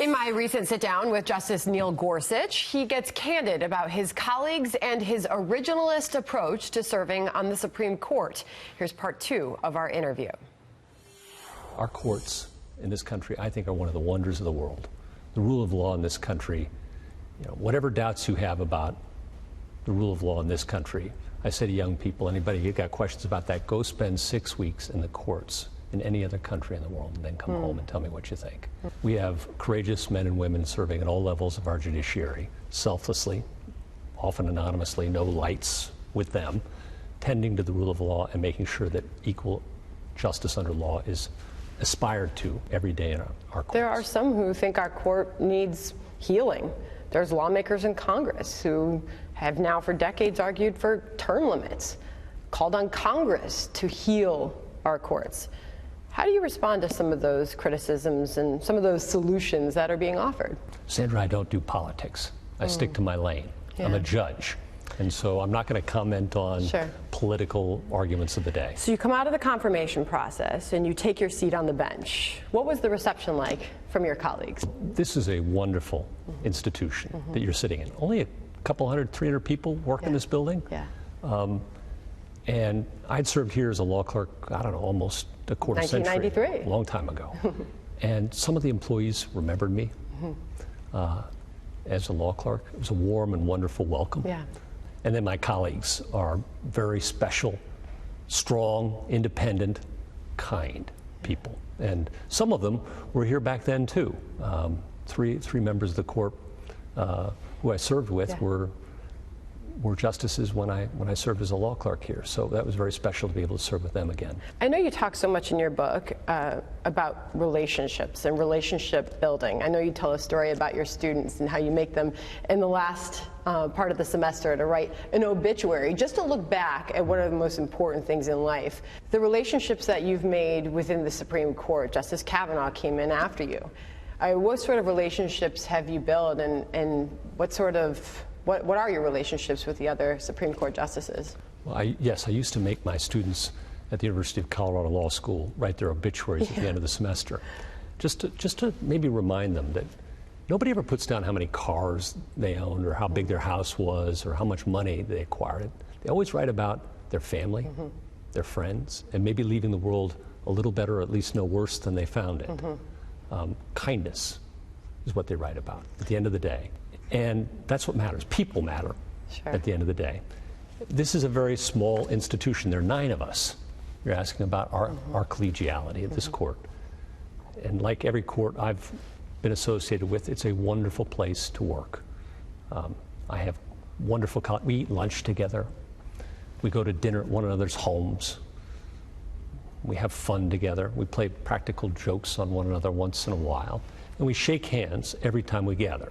In my recent sit-down with Justice Neil Gorsuch, he gets candid about his colleagues and his originalist approach to serving on the Supreme Court. Here's part 2 of our interview. Our courts in this country, I think, are one of the wonders of the world. The rule of law in this country, whatever doubts you have about the rule of law in this country, I say to young people, anybody who got questions about that, go spend 6 weeks in the courts in any other country in the world, and then come home and tell me what you think. We have courageous men and women serving at all levels of our judiciary, selflessly, often anonymously, no lights with them, tending to the rule of law and making sure that equal justice under law is aspired to every day in our courts. There are some who think our court needs healing. There's lawmakers in Congress who have now for decades argued for term limits, called on Congress to heal our courts. How do you respond to some of those criticisms and some of those solutions that are being offered? Sandra, I don't do politics. I stick to my lane. Yeah. I'm a judge. And so I'm not going to comment on political arguments of the day. So you come out of the confirmation process and you take your seat on the bench. What was the reception like from your colleagues? This is a wonderful institution that you're sitting in. Only a couple hundred, 300 people work in this building. Yeah. And I'd served here as a law clerk, I don't know, almost a quarter century. 1993. A long time ago. And some of the employees remembered me as a law clerk. It was a warm and wonderful welcome. Yeah. And then my colleagues are very special, strong, independent, kind people. And some of them were here back then too. Three members of the court who I served with were justices when I served as a law clerk here. So that was very special to be able to serve with them again. I know you talk so much in your book about relationships and relationship building. I know you tell a story about your students and how you make them in the last part of the semester to write an obituary, just to look back at what are the most important things in life. The relationships that you've made within the Supreme Court, Justice Kavanaugh came in after you. What sort of relationships have you built, and what are your relationships with the other Supreme Court justices? Well, I used to make my students at the University of Colorado Law School write their obituaries at the end of the semester, just to maybe remind them that nobody ever puts down how many cars they owned or how big their house was or how much money they acquired. They always write about their family, their friends, and maybe leaving the world a little better or at least no worse than they found it. Kindness is what they write about at the end of the day. And that's what matters. People matter at the end of the day. This is a very small institution. There are 9 of us. You're asking about our collegiality at this court. And like every court I've been associated with, it's a wonderful place to work. I have wonderful colleagues. We eat lunch together. We go to dinner at one another's homes. We have fun together. We play practical jokes on one another once in a while. And we shake hands every time we gather.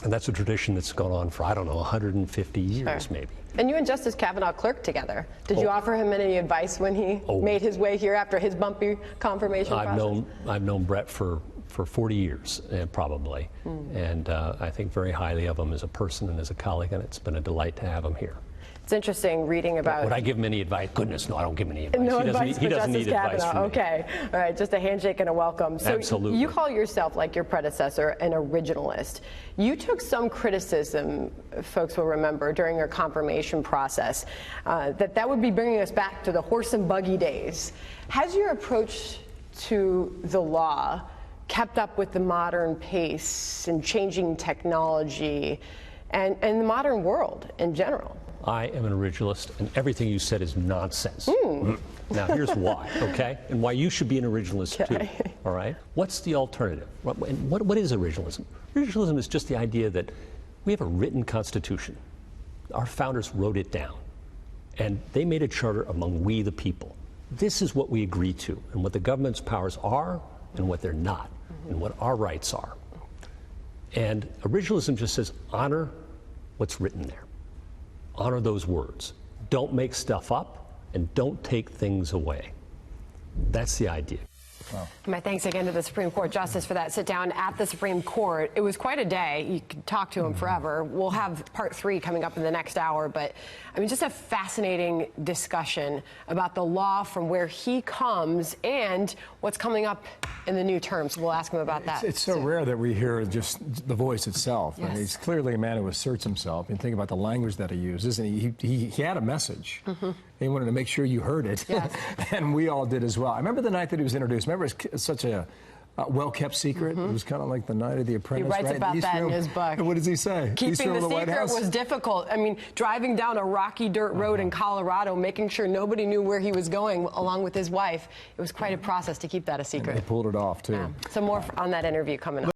And that's a tradition that's gone on for, I don't know, 150 years maybe. And you and Justice Kavanaugh clerked together. Did you offer him any advice when he made his way here after his bumpy confirmation process? I've known Brett for 40 years, probably. And I think very highly of him as a person and as a colleague, and it's been a delight to have him here. It's interesting reading about... Would I give him any advice? Goodness, no, I don't give him any advice. No he doesn't need advice from me. Okay, all right, just a handshake and a welcome. So absolutely. You call yourself, like your predecessor, an originalist. You took some criticism, folks will remember, during your confirmation process, that would be bringing us back to the horse and buggy days. Has your approach to the law kept up with the modern pace and changing technology and the modern world in general? I am an originalist, and everything you said is nonsense. Now, here's why, okay? And why you should be an originalist, too, all right? What's the alternative? What is originalism? Originalism is just the idea that we have a written constitution. Our founders wrote it down, and they made a charter among we the people. This is what we agree to, and what the government's powers are, and what they're not, and what our rights are. And originalism just says, honor what's written there. Honor those words. Don't make stuff up, and don't take things away. That's the idea. Wow. My thanks again to the Supreme Court Justice for that sit down at the Supreme Court. It was quite a day. You could talk to him forever. We'll have part 3 coming up in the next hour, but I mean, just a fascinating discussion about the law from where he comes and what's coming up in the new term. So we'll ask him about that. It's so rare that we hear just the voice itself. Yes. I mean, he's clearly a man who asserts himself. And think about the language that he used, isn't he? He had a message. He wanted to make sure you heard it. Yes. And we all did as well. I remember the night that he was introduced. Remember, it's such a well-kept secret. It was kind of like the night of The Apprentice. He writes right? about that in his book. What does he say? Keeping the secret was difficult. I mean, driving down a rocky dirt road in Colorado, making sure nobody knew where he was going, along with his wife. It was quite a process to keep that a secret. And they pulled it off, too. Some more on that interview coming up.